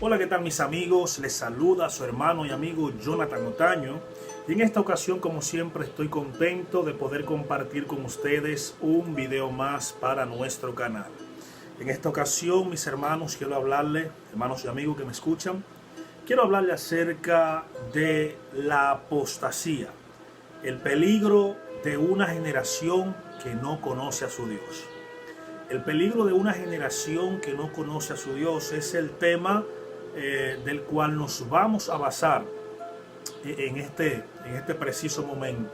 Hola, ¿qué tal mis amigos? Les saluda su hermano y amigo Jonathan Otaño. Y en esta ocasión, como siempre, estoy contento de poder compartir con ustedes un video más para nuestro canal. En esta ocasión, mis hermanos, quiero hablarles, hermanos y amigos que me escuchan, quiero hablarles acerca de la apostasía, el peligro de una generación que no conoce a su Dios. El peligro de una generación que no conoce a su Dios es el tema del cual nos vamos a basar en este preciso momento.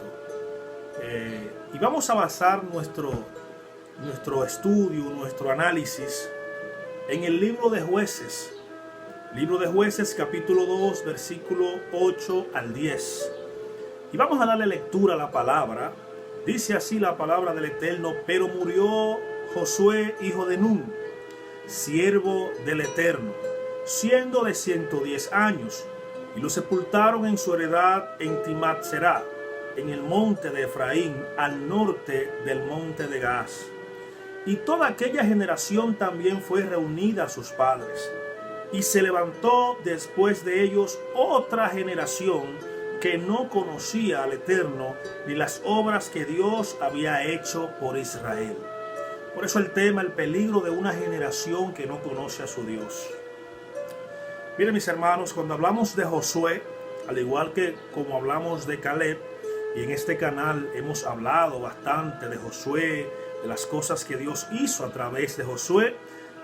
Y vamos a basar nuestro estudio, nuestro análisis en el libro de Jueces. Libro de Jueces, capítulo 2, versículo 8 al 10. Y vamos a darle lectura a la palabra. Dice así la palabra del Eterno: pero murió Josué, hijo de Nun, siervo del Eterno, siendo de 110 años, y lo sepultaron en su heredad en Timat-Será, en el monte de Efraín, al norte del monte de Gaas. Y toda aquella generación también fue reunida a sus padres. Y se levantó después de ellos otra generación que no conocía al Eterno, ni las obras que Dios había hecho por Israel. Por eso el tema, el peligro de una generación que no conoce a su Dios. Miren mis hermanos, cuando hablamos de Josué, al igual que como hablamos de Caleb, y en este canal hemos hablado bastante de Josué, de las cosas que Dios hizo a través de Josué,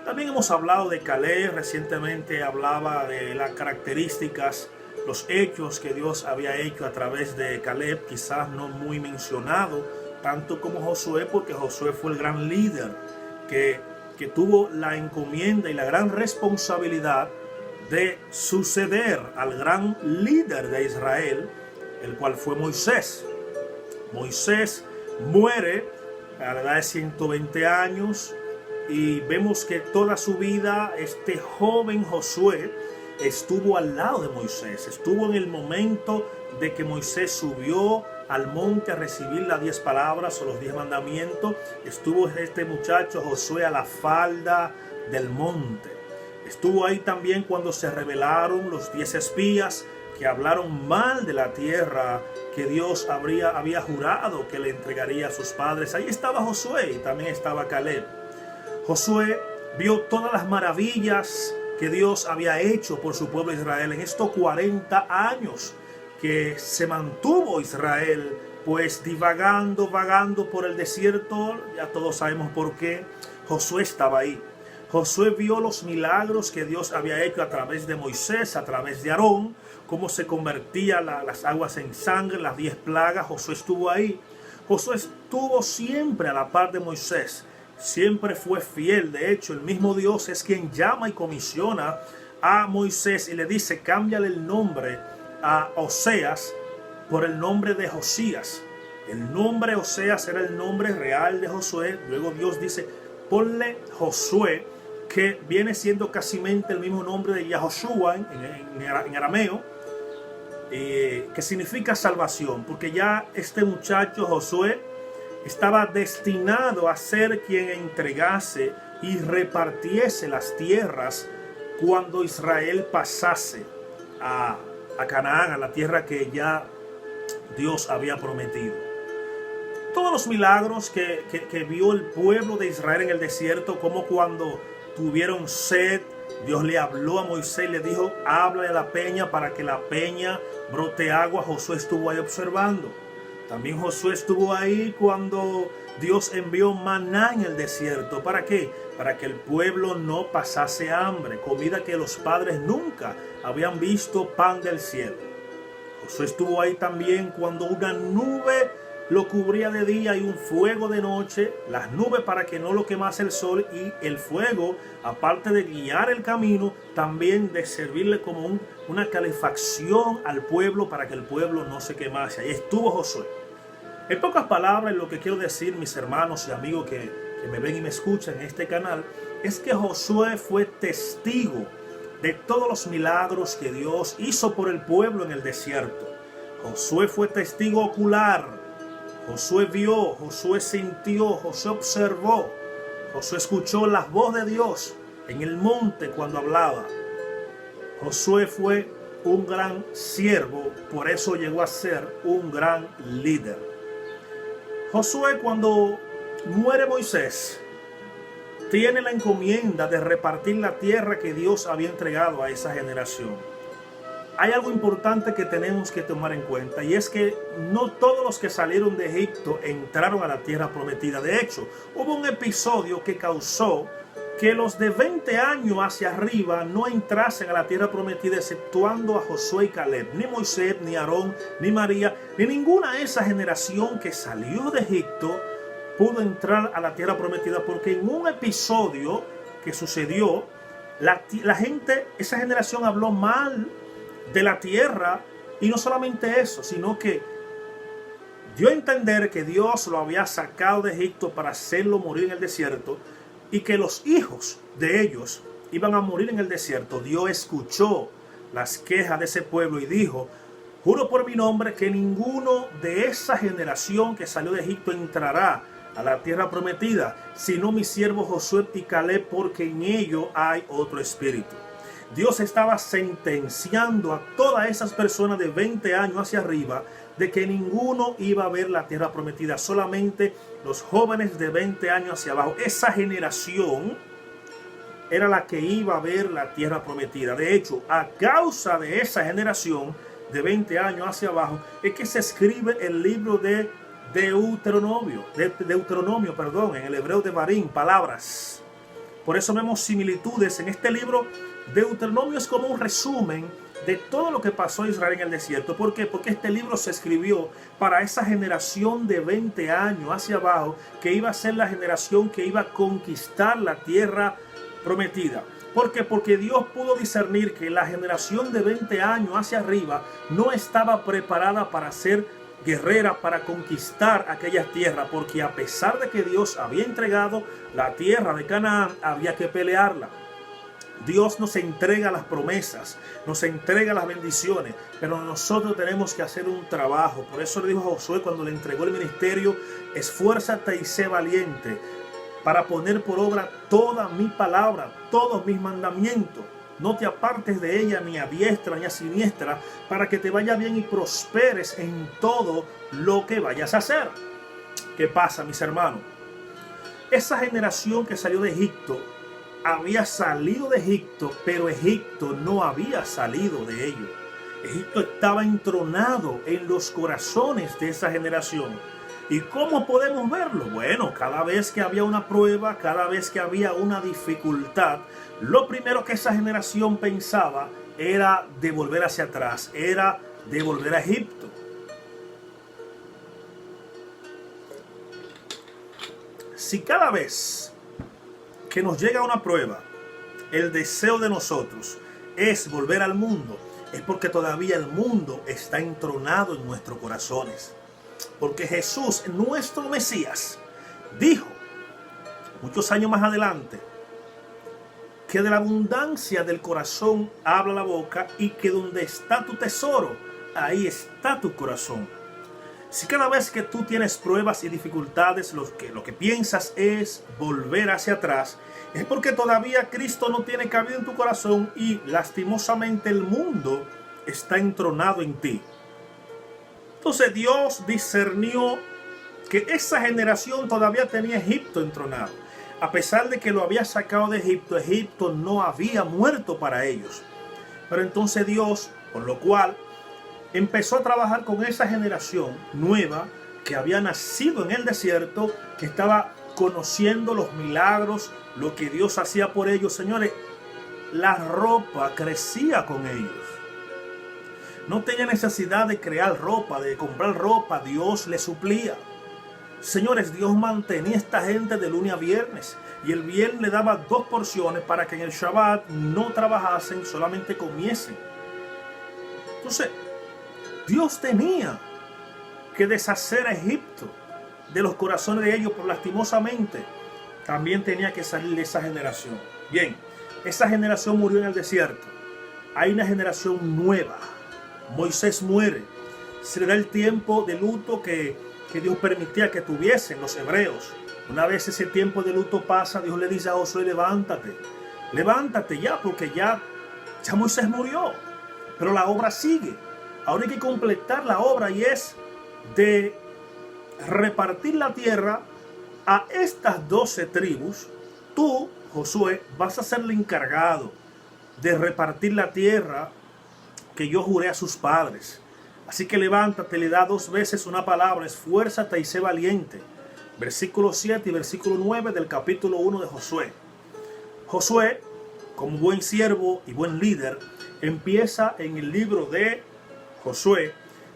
también hemos hablado de Caleb. Recientemente hablaba de las características, los hechos que Dios había hecho a través de Caleb, quizás no muy mencionado tanto como Josué, porque Josué fue el gran líder que tuvo la encomienda y la gran responsabilidad de suceder al gran líder de Israel, el cual fue Moisés. Moisés muere a la edad de 120 años y vemos que toda su vida este joven Josué estuvo al lado de Moisés, estuvo en el momento de que Moisés subió al monte a recibir las 10 palabras o los 10 mandamientos. Estuvo este muchacho Josué a la falda del monte. Estuvo ahí también cuando se rebelaron los 10 espías que hablaron mal de la tierra que Dios había jurado que le entregaría a sus padres. Ahí estaba Josué y también estaba Caleb. Josué vio todas las maravillas que Dios había hecho por su pueblo Israel en estos 40 años que se mantuvo Israel pues vagando por el desierto. Ya todos sabemos por qué. Josué estaba ahí. Josué vio los milagros que Dios había hecho a través de Moisés, a través de Aarón, cómo se convertían las aguas en sangre, las 10 plagas. Josué estuvo ahí. Josué estuvo siempre a la par de Moisés. Siempre fue fiel. De hecho, el mismo Dios es quien llama y comisiona a Moisés y le dice: cámbiale el nombre a Oseas por el nombre de Josías. El nombre Oseas era el nombre real de Josué. Luego Dios dice: ponle Josué, que viene siendo casi el mismo nombre de Yahoshua en arameo, que significa salvación, porque ya este muchacho Josué estaba destinado a ser quien entregase y repartiese las tierras cuando Israel pasase a Canaán, a la tierra que ya Dios había prometido. Todos los milagros que vio el pueblo de Israel en el desierto, como cuando tuvieron sed, Dios le habló a Moisés y le dijo: háblale a la peña para que la peña brote agua. Josué estuvo ahí observando. También Josué estuvo ahí cuando Dios envió maná en el desierto. ¿Para qué? Para que el pueblo no pasase hambre, comida que los padres nunca habían visto, pan del cielo. Josué estuvo ahí también cuando una nube lo cubría de día y un fuego de noche, las nubes para que no lo quemase el sol, y el fuego, aparte de guiar el camino, también de servirle como una calefacción al pueblo para que el pueblo no se quemase. Ahí estuvo Josué. En pocas palabras, lo que quiero decir, mis hermanos y amigos que me ven y me escuchan en este canal, es que Josué fue testigo de todos los milagros que Dios hizo por el pueblo en el desierto. Josué fue testigo ocular. Josué vio, Josué sintió, Josué observó, Josué escuchó la voz de Dios en el monte cuando hablaba. Josué fue un gran siervo, por eso llegó a ser un gran líder. Josué, cuando muere Moisés, tiene la encomienda de repartir la tierra que Dios había entregado a esa generación. Hay algo importante que tenemos que tomar en cuenta, y es que no todos los que salieron de Egipto entraron a la tierra prometida. De hecho, hubo un episodio que causó que los de 20 años hacia arriba no entrasen a la tierra prometida, exceptuando a Josué y Caleb. Ni Moisés, ni Aarón, ni María, ni ninguna de esa generación que salió de Egipto pudo entrar a la tierra prometida, porque en un episodio que sucedió, la gente, esa generación habló mal de la tierra, y no solamente eso, sino que dio a entender que Dios lo había sacado de Egipto para hacerlo morir en el desierto, y que los hijos de ellos iban a morir en el desierto. Dios escuchó las quejas de ese pueblo y dijo: juro por mi nombre que ninguno de esa generación que salió de Egipto entrará a la tierra prometida, sino mi siervo Josué y Caleb, porque en ellos hay otro espíritu. Dios estaba sentenciando a todas esas personas de 20 años hacia arriba de que ninguno iba a ver la tierra prometida, solamente los jóvenes de 20 años hacia abajo. Esa generación era la que iba a ver la tierra prometida. De hecho, a causa de esa generación de 20 años hacia abajo es que se escribe el libro de Deuteronomio, en el hebreo de Barín, palabras. Por eso vemos similitudes en este libro. Deuteronomio es como un resumen de todo lo que pasó a Israel en el desierto. ¿Por qué? Porque este libro se escribió para esa generación de 20 años hacia abajo, que iba a ser la generación que iba a conquistar la tierra prometida. ¿Por qué? Porque Dios pudo discernir que la generación de 20 años hacia arriba no estaba preparada para ser guerrera, para conquistar aquella tierra, porque a pesar de que Dios había entregado la tierra de Canaán, había que pelearla. Dios nos entrega las promesas, nos entrega las bendiciones, pero nosotros tenemos que hacer un trabajo. Por eso le dijo a Josué cuando le entregó el ministerio: esfuérzate y sé valiente para poner por obra toda mi palabra, todos mis mandamientos. No te apartes de ella ni a diestra ni a siniestra, para que te vaya bien y prosperes en todo lo que vayas a hacer. ¿Qué pasa, mis hermanos? Esa generación que salió de Egipto había salido de Egipto, pero Egipto no había salido de ellos. Egipto estaba entronado en los corazones de esa generación. ¿Y cómo podemos verlo? Bueno, cada vez que había una prueba, cada vez que había una dificultad, lo primero que esa generación pensaba era de volver hacia atrás, era de volver a Egipto. Si cada vez que nos llega una prueba, el deseo de nosotros es volver al mundo, es porque todavía el mundo está entronado en nuestros corazones. Porque Jesús, nuestro Mesías, dijo muchos años más adelante que de la abundancia del corazón habla la boca, y que donde está tu tesoro, ahí está tu corazón. Si cada vez que tú tienes pruebas y dificultades, lo que piensas es volver hacia atrás, es porque todavía Cristo no tiene cabida en tu corazón, y lastimosamente el mundo está entronado en ti. Entonces Dios discernió que esa generación todavía tenía Egipto entronado. A pesar de que lo había sacado de Egipto, Egipto no había muerto para ellos. Pero entonces Dios, por lo cual, empezó a trabajar con esa generación nueva que había nacido en el desierto, que estaba conociendo los milagros, lo que Dios hacía por ellos. Señores, la ropa crecía con ellos. No tenía necesidad de crear ropa, de comprar ropa. Dios le suplía. Señores, Dios mantenía a esta gente de lunes a viernes. Y el viernes le daba 2 porciones para que en el Shabbat no trabajasen, solamente comiesen. Entonces, Dios tenía que deshacer a Egipto de los corazones de ellos, pero lastimosamente también tenía que salir de esa generación. Bien, esa generación murió en el desierto. Hay una generación nueva. Moisés muere. se le da el tiempo de luto que Dios permitía que tuviesen los hebreos. Una vez ese tiempo de luto pasa, Dios le dice a Josué, levántate ya, porque ya Moisés murió, pero la obra sigue. Ahora hay que completar la obra, y es de repartir la tierra a estas 12 tribus. Tú, Josué, vas a ser el encargado de repartir la tierra que yo juré a sus padres. Así que levántate, le da 2 veces una palabra, esfuérzate y sé valiente. Versículo 7 y versículo 9 del capítulo 1 de Josué. Josué, como buen siervo y buen líder, empieza en el libro de Josué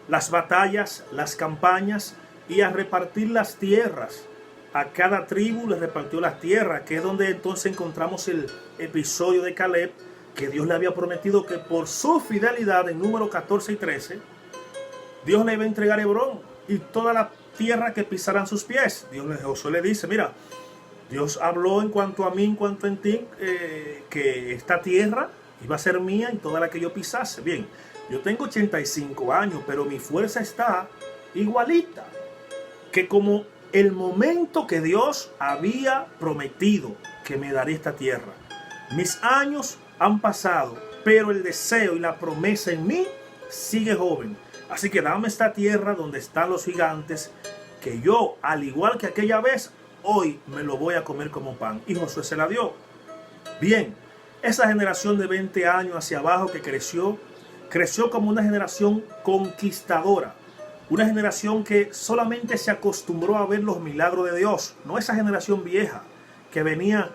las batallas, las campañas y a repartir las tierras. A cada tribu le repartió las tierras, que es donde entonces encontramos el episodio de Caleb, que Dios le había prometido que por su fidelidad, en número 14 y 13, Dios le iba a entregar Hebrón y toda la tierra que pisaran sus pies. Josué le dice, mira, Dios habló en cuanto a mí, en cuanto a ti, que esta tierra iba a ser mía y toda la que yo pisase. Bien, yo tengo 85 años, pero mi fuerza está igualita que como el momento que Dios había prometido que me daría esta tierra. Mis años han pasado, pero el deseo y la promesa en mí sigue joven. Así que dame esta tierra donde están los gigantes, que yo, al igual que aquella vez, hoy me lo voy a comer como pan. Y Josué se la dio. Bien, esa generación de 20 años hacia abajo que creció como una generación conquistadora. Una generación que solamente se acostumbró a ver los milagros de Dios. No esa generación vieja que venía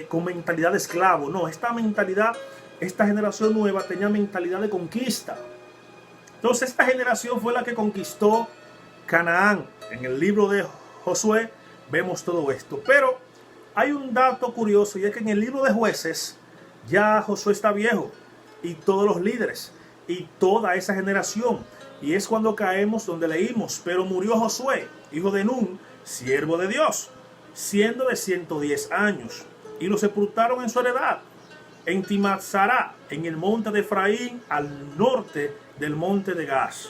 con mentalidad de esclavo. No, esta generación nueva tenía mentalidad de conquista. Entonces esta generación fue la que conquistó Canaán. En el libro de Josué vemos todo esto. Pero hay un dato curioso, y es que en el libro de Jueces ya Josué está viejo, y todos los líderes y toda esa generación. Y es cuando caemos donde leímos, pero murió Josué, hijo de Nun, siervo de Dios, siendo de 110 años, y lo sepultaron en su heredad, en Timatzará, en el monte de Efraín, al norte del monte de Gaz.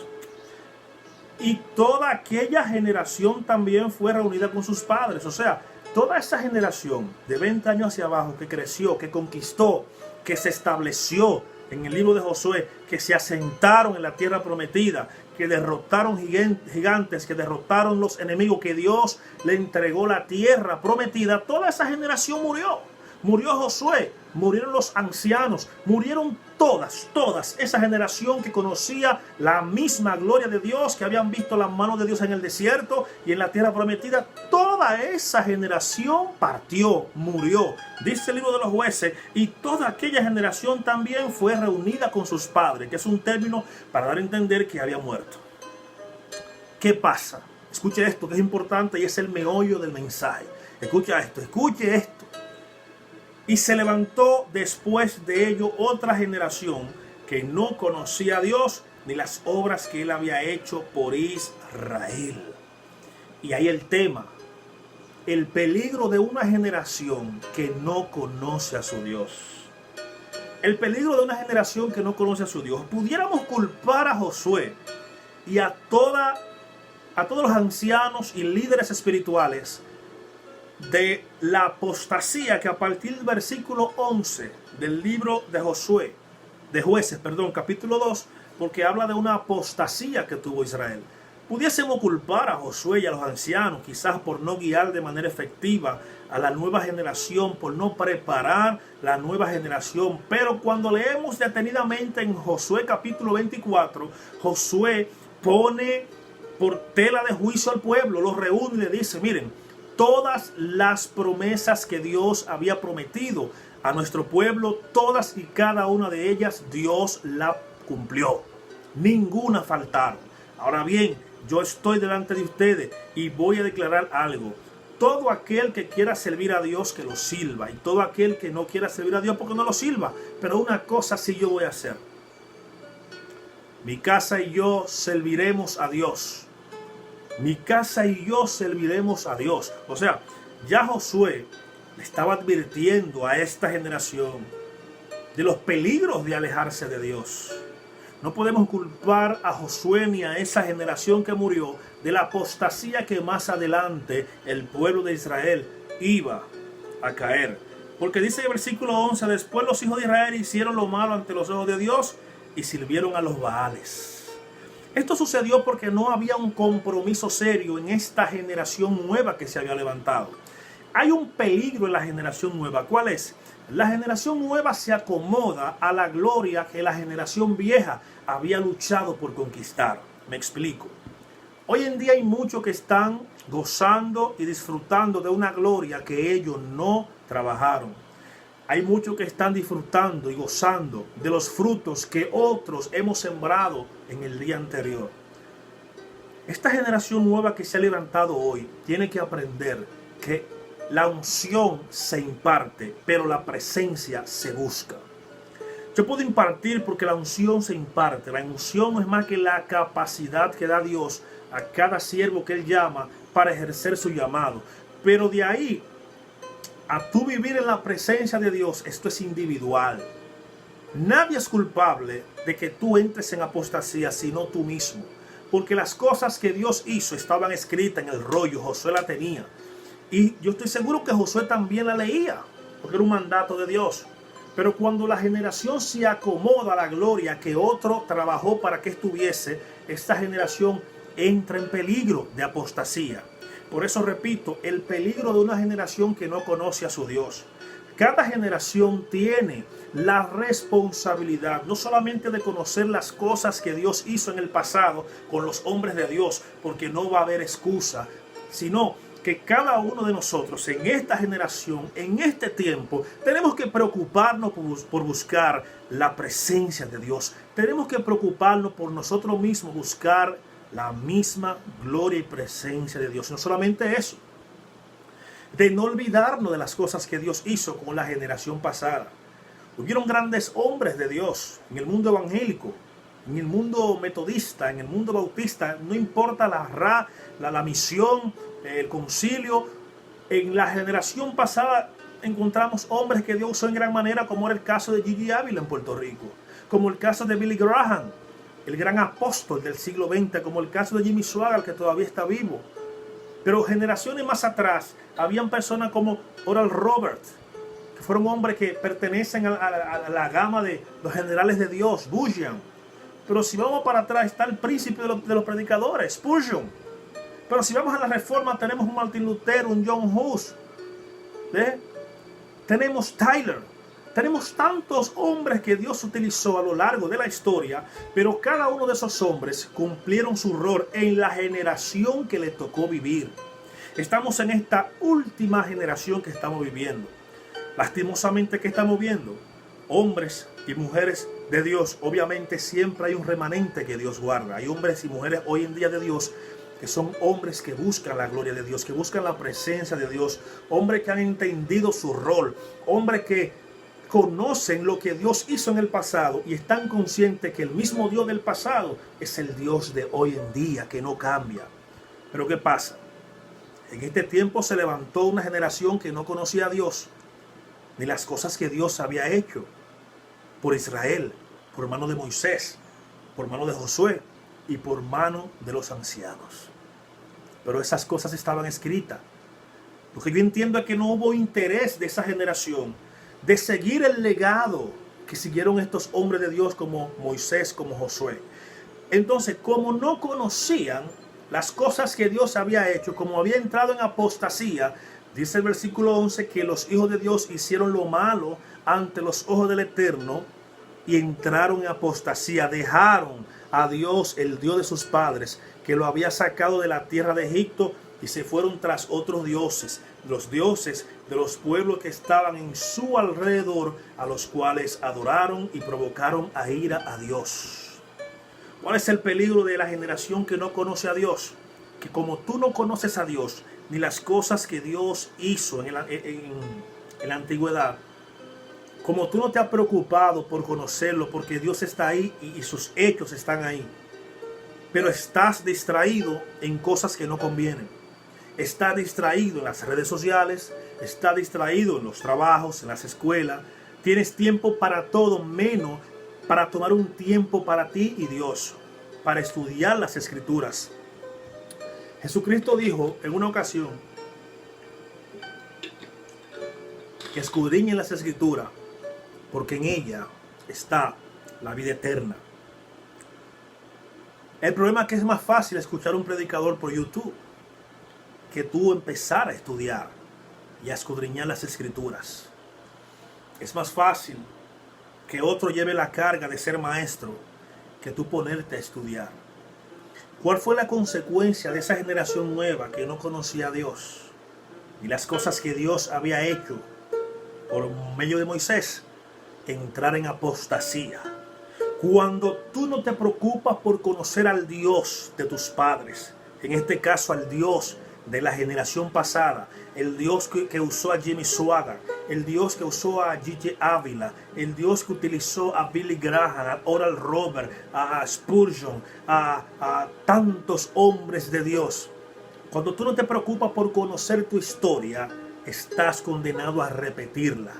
Y toda aquella generación también fue reunida con sus padres. O sea, toda esa generación de 20 años hacia abajo que creció, que conquistó, que se estableció en el libro de Josué, que se asentaron en la tierra prometida, que derrotaron gigantes, que derrotaron los enemigos, que Dios le entregó la tierra prometida. Toda esa generación murió. Murió Josué, murieron los ancianos, murieron todas esa generación que conocía la misma gloria de Dios, que habían visto la mano de Dios en el desierto y en la tierra prometida. Toda esa generación partió, murió, dice el libro de los Jueces, y toda aquella generación también fue reunida con sus padres, que es un término para dar a entender que había muerto. ¿Qué pasa? Escuche esto, que es importante y es el meollo del mensaje. Escuche esto. Y se levantó después de ello otra generación que no conocía a Dios ni las obras que él había hecho por Israel. Y ahí el tema, el peligro de una generación que no conoce a su Dios. El peligro de una generación que no conoce a su Dios. Pudiéramos culpar a Josué y a todos los ancianos y líderes espirituales de la apostasía que a partir del versículo 11 del libro de Jueces, capítulo 2, porque habla de una apostasía que tuvo Israel. Pudiésemos culpar a Josué y a los ancianos quizás por no guiar de manera efectiva a la nueva generación, por no preparar la nueva generación. Pero cuando leemos detenidamente en Josué capítulo 24, Josué pone por tela de juicio al pueblo, los reúne y le dice, miren, todas las promesas que Dios había prometido a nuestro pueblo, todas y cada una de ellas, Dios la cumplió. Ninguna faltaron. Ahora bien, yo estoy delante de ustedes y voy a declarar algo. Todo aquel que quiera servir a Dios, que lo sirva. Y todo aquel que no quiera servir a Dios, porque no lo sirva. Pero una cosa sí yo voy a hacer. Mi casa y yo serviremos a Dios. Mi casa y yo serviremos a Dios. O sea, ya Josué le estaba advirtiendo a esta generación de los peligros de alejarse de Dios, No podemos culpar a Josué ni a esa generación que murió de la apostasía que más adelante el pueblo de Israel iba a caer. Porque dice el versículo 11, después los hijos de Israel hicieron lo malo ante los ojos de Dios y sirvieron a los Baales. Esto sucedió porque no había un compromiso serio en esta generación nueva que se había levantado. Hay un peligro en la generación nueva. ¿Cuál es? La generación nueva se acomoda a la gloria que la generación vieja había luchado por conquistar. Me explico. Hoy en día hay muchos que están gozando y disfrutando de una gloria que ellos no trabajaron. Hay muchos que están disfrutando y gozando de los frutos que otros hemos sembrado en el día anterior. Esta generación nueva que se ha levantado hoy tiene que aprender que la unción se imparte, pero la presencia se busca. Yo puedo impartir porque la unción se imparte. La unción no es más que la capacidad que da Dios a cada siervo que Él llama para ejercer su llamado. Pero de ahí a tú vivir en la presencia de Dios, esto es individual. Nadie es culpable de que tú entres en apostasía, sino tú mismo. Porque las cosas que Dios hizo estaban escritas en el rollo, Josué la tenía. Y yo estoy seguro que Josué también la leía, porque era un mandato de Dios. Pero cuando la generación se acomoda a la gloria que otro trabajó para que estuviese, esta generación entra en peligro de apostasía. Por eso repito, el peligro de una generación que no conoce a su Dios. Cada generación tiene la responsabilidad no solamente de conocer las cosas que Dios hizo en el pasado con los hombres de Dios, porque no va a haber excusa, sino que cada uno de nosotros en esta generación, en este tiempo, tenemos que preocuparnos por buscar la presencia de Dios. Tenemos que preocuparnos por nosotros mismos, buscar la misma gloria y presencia de Dios. No solamente eso, de no olvidarnos de las cosas que Dios hizo con la generación pasada. Hubieron grandes hombres de Dios en el mundo evangélico, en el mundo metodista, en el mundo bautista, no importa la misión, el concilio. En la generación pasada encontramos hombres que Dios usó en gran manera, como era el caso de Gigi Ávila en Puerto Rico, como el caso de Billy Graham, el gran apóstol del siglo XX, como el caso de Jimmy Swaggart, que todavía está vivo. Pero generaciones más atrás, habían personas como Oral Roberts, que fueron hombres que pertenecen a la gama de los generales de Dios, Bunyan. Pero si vamos para atrás, está el príncipe de los predicadores, Spurgeon. Pero si vamos a la Reforma, tenemos un Martin Lutero, un John Hus. Tenemos Tyler. Tenemos tantos hombres que Dios utilizó a lo largo de la historia, pero cada uno de esos hombres cumplieron su rol en la generación que le tocó vivir. Estamos en esta última generación que estamos viviendo. Lastimosamente, ¿qué estamos viendo? Hombres y mujeres de Dios. Obviamente siempre hay un remanente que Dios guarda. Hay hombres y mujeres hoy en día de Dios que son hombres que buscan la gloria de Dios, que buscan la presencia de Dios, hombres que han entendido su rol, hombres que conocen lo que Dios hizo en el pasado y están conscientes que el mismo Dios del pasado es el Dios de hoy en día, que no cambia. Pero ¿qué pasa? En este tiempo se levantó una generación que no conocía a Dios, ni las cosas que Dios había hecho por Israel, por mano de Moisés, por mano de Josué y por mano de los ancianos. Pero esas cosas estaban escritas. Lo que yo entiendo es que no hubo interés de esa generación de seguir el legado que siguieron estos hombres de Dios como Moisés, como Josué. Entonces, como no conocían las cosas que Dios había hecho, como había entrado en apostasía, dice el versículo 11 que los hijos de Dios hicieron lo malo ante los ojos del Eterno y entraron en apostasía, dejaron a Dios, el Dios de sus padres, que lo había sacado de la tierra de Egipto, y se fueron tras otros dioses, los dioses de los pueblos que estaban en su alrededor, a los cuales adoraron y provocaron a ira a Dios. ¿Cuál es el peligro de la generación que no conoce a Dios? Que como tú no conoces a Dios, ni las cosas que Dios hizo en la antigüedad, como tú no te has preocupado por conocerlo, porque Dios está ahí y sus hechos están ahí, pero estás distraído en cosas que no convienen. Está distraído en las redes sociales, está distraído en los trabajos, en las escuelas. Tienes tiempo para todo menos para tomar un tiempo para ti y Dios, para estudiar las Escrituras. Jesucristo dijo en una ocasión que escudriñen las Escrituras, porque en ella está la vida eterna. El problema es que es más fácil escuchar a un predicador por YouTube que tú empezar a estudiar y a escudriñar las Escrituras. Es más fácil que otro lleve la carga de ser maestro que tú ponerte a estudiar. ¿Cuál fue la consecuencia de esa generación nueva que no conocía a Dios y las cosas que Dios había hecho por medio de Moisés? Entrar en apostasía. Cuando tú no te preocupas por conocer al Dios de tus padres, en este caso al Dios de la generación pasada, el Dios que usó a Jimmy Swaggart, el Dios que usó a G.J. Ávila, el Dios que utilizó a Billy Graham, a Oral Roberts, a Spurgeon, a tantos hombres de Dios. Cuando tú no te preocupas por conocer tu historia, estás condenado a repetirla.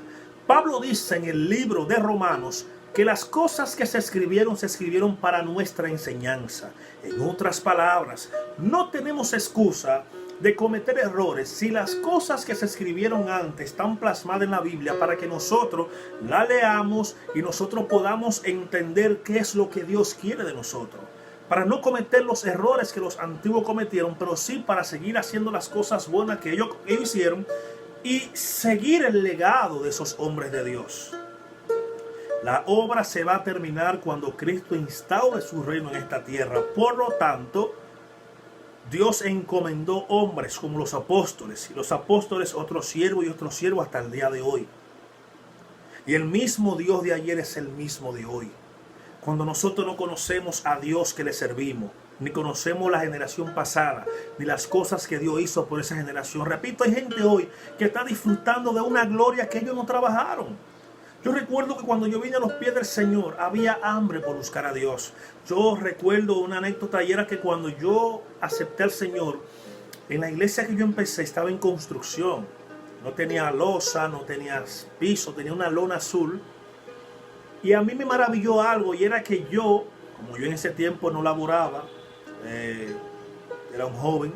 Pablo dice en el libro de Romanos que las cosas que se escribieron para nuestra enseñanza. En otras palabras, no tenemos excusa de cometer errores si las cosas que se escribieron antes están plasmadas en la Biblia para que nosotros la leamos y nosotros podamos entender qué es lo que Dios quiere de nosotros. Para no cometer los errores que los antiguos cometieron, pero sí para seguir haciendo las cosas buenas que ellos hicieron y seguir el legado de esos hombres de Dios. La obra se va a terminar cuando Cristo instaure su reino en esta tierra. Por lo tanto, Dios encomendó hombres como los apóstoles, y los apóstoles otros siervos y otros siervos hasta el día de hoy. Y el mismo Dios de ayer es el mismo de hoy. Cuando nosotros no conocemos a Dios que le servimos, ni conocemos la generación pasada, ni las cosas que Dios hizo por esa generación. Repito, hay gente hoy que está disfrutando de una gloria que ellos no trabajaron. Yo recuerdo que cuando yo vine a los pies del Señor, había hambre por buscar a Dios. Yo recuerdo una anécdota, y era que cuando yo acepté al Señor, en la iglesia que yo empecé estaba en construcción. No tenía losa, no tenía piso, tenía una lona azul. Y a mí me maravilló algo, y era que yo, como yo en ese tiempo no laboraba, era un joven,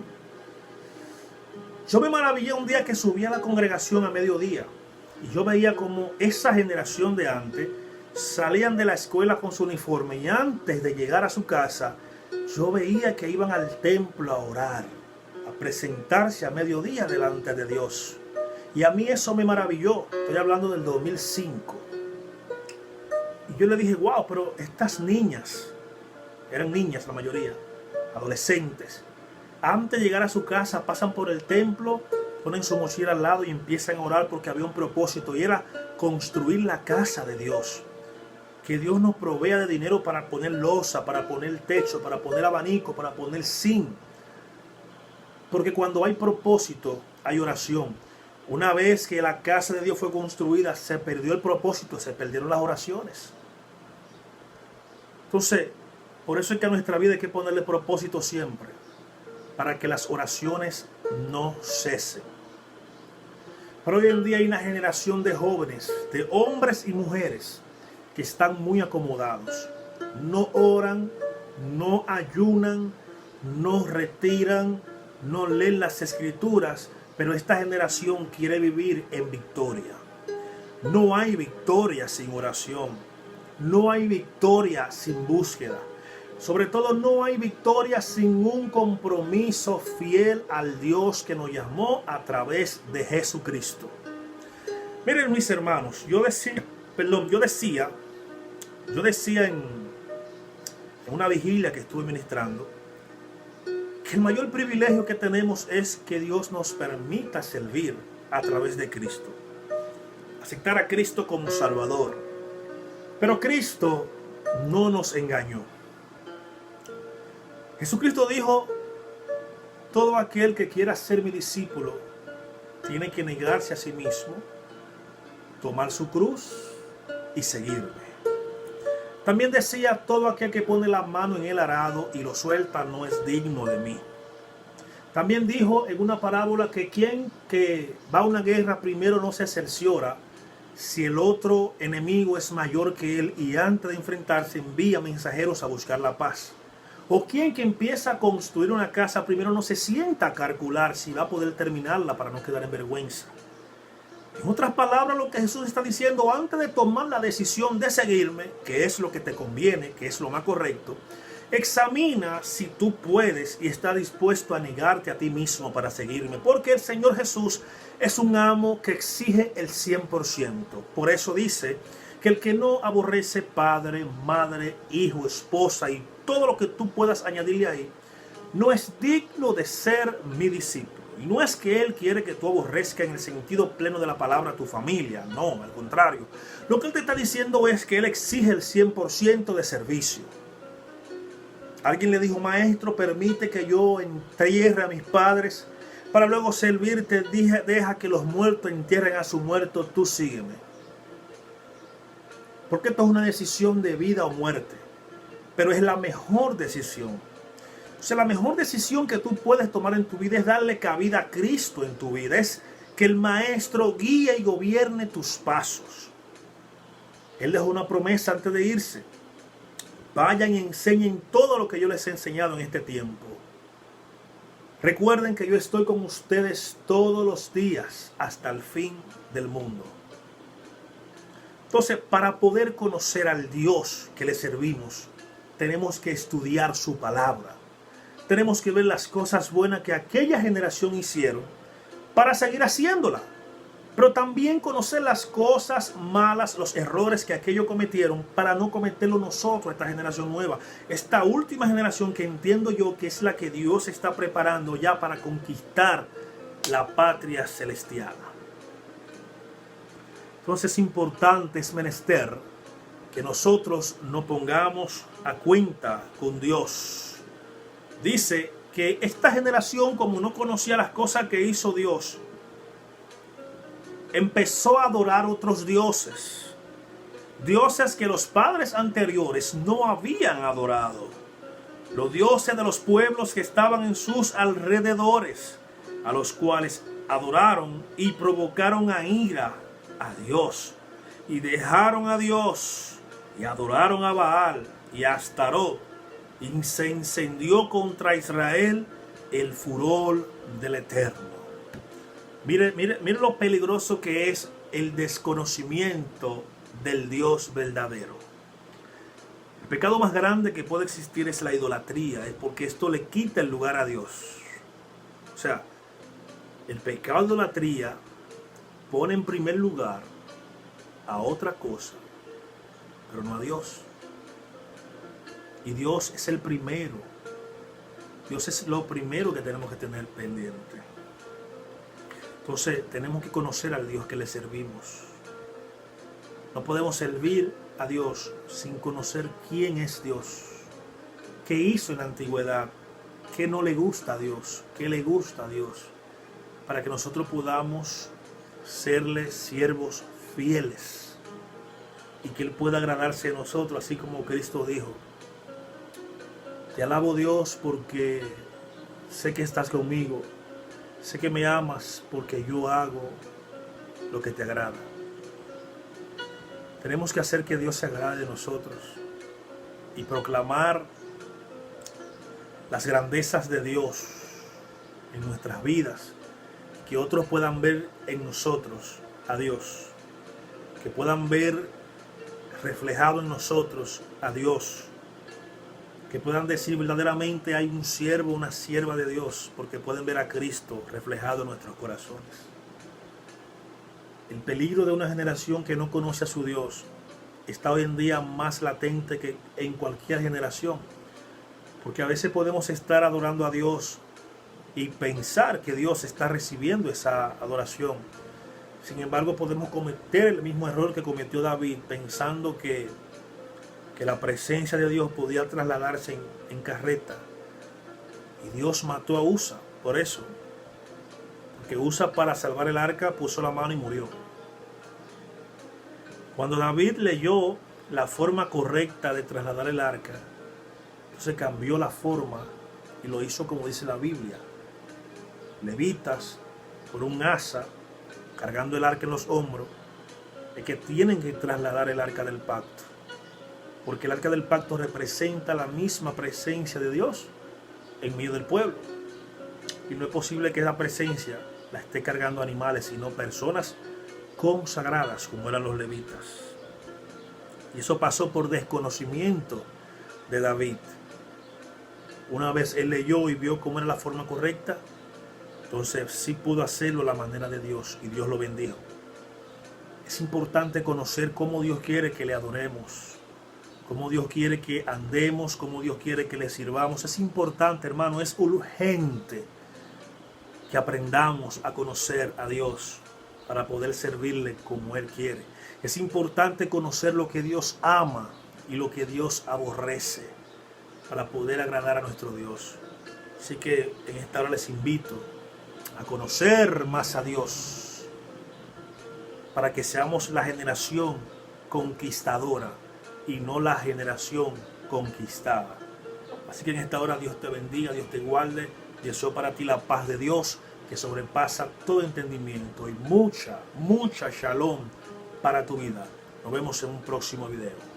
yo me maravillé un día que subí a la congregación a mediodía. Y yo veía como esa generación de antes salían de la escuela con su uniforme, y antes de llegar a su casa, yo veía que iban al templo a orar, a presentarse a mediodía delante de Dios. Y a mí eso me maravilló. Estoy hablando del 2005. Y yo le dije, wow, pero estas niñas, eran niñas la mayoría, adolescentes, antes de llegar a su casa pasan por el templo, ponen su mochila al lado y empiezan a orar porque había un propósito, y era construir la casa de Dios. Que Dios nos provea de dinero para poner losa, para poner techo, para poner abanico, para poner zinc. Porque cuando hay propósito, hay oración. Una vez que la casa de Dios fue construida, se perdió el propósito, se perdieron las oraciones. Entonces, por eso es que a nuestra vida hay que ponerle propósito siempre, para que las oraciones no cesen. Pero hoy en día hay una generación de jóvenes, de hombres y mujeres, que están muy acomodados. No oran, no ayunan, no retiran, no leen las escrituras, pero esta generación quiere vivir en victoria. No hay victoria sin oración. No hay victoria sin búsqueda. Sobre todo no hay victoria sin un compromiso fiel al Dios que nos llamó a través de Jesucristo. Miren, mis hermanos, yo decía en una vigilia que estuve ministrando, que el mayor privilegio que tenemos es que Dios nos permita servir a través de Cristo. Aceptar a Cristo como Salvador. Pero Cristo no nos engañó. Jesucristo dijo, todo aquel que quiera ser mi discípulo tiene que negarse a sí mismo, tomar su cruz y seguirme. También decía, todo aquel que pone la mano en el arado y lo suelta no es digno de mí. También dijo en una parábola que quien que va a una guerra primero no se cerciora si el otro enemigo es mayor que él y antes de enfrentarse envía mensajeros a buscar la paz? ¿O quién que empieza a construir una casa primero no se sienta a calcular si va a poder terminarla para no quedar en vergüenza? En otras palabras, lo que Jesús está diciendo, antes de tomar la decisión de seguirme, que es lo que te conviene, que es lo más correcto, examina si tú puedes y estás dispuesto a negarte a ti mismo para seguirme, porque el Señor Jesús es un amo que exige el 100%. Por eso dice que el que no aborrece padre, madre, hijo, esposa y todo lo que tú puedas añadirle ahí, no es digno de ser mi discípulo. Y no es que Él quiere que tú aborrezcas en el sentido pleno de la palabra a tu familia, no, al contrario. Lo que Él te está diciendo es que Él exige el 100% de servicio. Alguien le dijo: maestro, permite que yo entierre a mis padres para luego servirte. Deja que los muertos entierren a su muerto, tú sígueme. Porque esto es una decisión de vida o muerte, pero es la mejor decisión. O sea, la mejor decisión que tú puedes tomar en tu vida es darle cabida a Cristo en tu vida. Es que el Maestro guíe y gobierne tus pasos. Él dejó una promesa antes de irse: vayan y enseñen todo lo que yo les he enseñado en este tiempo. Recuerden que yo estoy con ustedes todos los días hasta el fin del mundo. Entonces, para poder conocer al Dios que le servimos, tenemos que estudiar su palabra. Tenemos que ver las cosas buenas que aquella generación hicieron para seguir haciéndola. Pero también conocer las cosas malas, los errores que aquellos cometieron para no cometerlo nosotros, esta generación nueva. Esta última generación que entiendo yo que es la que Dios está preparando ya para conquistar la patria celestial. Entonces es importante, es menester que nosotros nos pongamos a cuenta con Dios. Dice que esta generación, como no conocía las cosas que hizo Dios, empezó a adorar otros dioses. Dioses que los padres anteriores no habían adorado. Los dioses de los pueblos que estaban en sus alrededores, a los cuales adoraron y provocaron a ira a Dios. Y dejaron a Dios y adoraron a Baal y a Astarot. Y se encendió contra Israel el furor del Eterno. Mire lo peligroso que es el desconocimiento del Dios verdadero. El pecado más grande que puede existir es la idolatría, es porque esto le quita el lugar a Dios. O sea, el pecado de idolatría pone en primer lugar a otra cosa, pero no a Dios. Y Dios es el primero. Dios es lo primero que tenemos que tener pendiente. Entonces tenemos que conocer al Dios que le servimos. No podemos servir a Dios sin conocer quién es Dios, qué hizo en la antigüedad, qué no le gusta a Dios, qué le gusta a Dios, para que nosotros podamos serle siervos fieles y que Él pueda agradarse de nosotros, así como Cristo dijo: te alabo, Dios, porque sé que estás conmigo. Sé que me amas porque yo hago lo que te agrada. Tenemos que hacer que Dios se agrade de nosotros y proclamar las grandezas de Dios en nuestras vidas. Que otros puedan ver en nosotros a Dios. Que puedan ver reflejado en nosotros a Dios. Que puedan decir verdaderamente hay un siervo, una sierva de Dios, porque pueden ver a Cristo reflejado en nuestros corazones. El peligro de una generación que no conoce a su Dios está hoy en día más latente que en cualquier generación, porque a veces podemos estar adorando a Dios y pensar que Dios está recibiendo esa adoración. Sin embargo, podemos cometer el mismo error que cometió David, pensando que la presencia de Dios podía trasladarse en carreta. Y Dios mató a Usa por eso. Porque Usa, para salvar el arca, puso la mano y murió. Cuando David leyó la forma correcta de trasladar el arca, entonces cambió la forma y lo hizo como dice la Biblia. Levitas, con un asa, cargando el arca en los hombros, es que tienen que trasladar el arca del pacto, porque el arca del pacto representa la misma presencia de Dios en medio del pueblo. Y no es posible que esa presencia la esté cargando animales, sino personas consagradas, como eran los levitas. Y eso pasó por desconocimiento de David. Una vez él leyó y vio cómo era la forma correcta, entonces sí pudo hacerlo a la manera de Dios, y Dios lo bendijo. Es importante conocer cómo Dios quiere que le adoremos, cómo Dios quiere que andemos, cómo Dios quiere que le sirvamos. Es importante, hermano, es urgente que aprendamos a conocer a Dios para poder servirle como Él quiere. Es importante conocer lo que Dios ama y lo que Dios aborrece para poder agradar a nuestro Dios. Así que en esta hora les invito a conocer más a Dios para que seamos la generación conquistadora y no la generación conquistada. Así que en esta hora Dios te bendiga, Dios te guarde. Deseo para ti la paz de Dios que sobrepasa todo entendimiento y mucha shalom para tu vida. Nos vemos en un próximo video.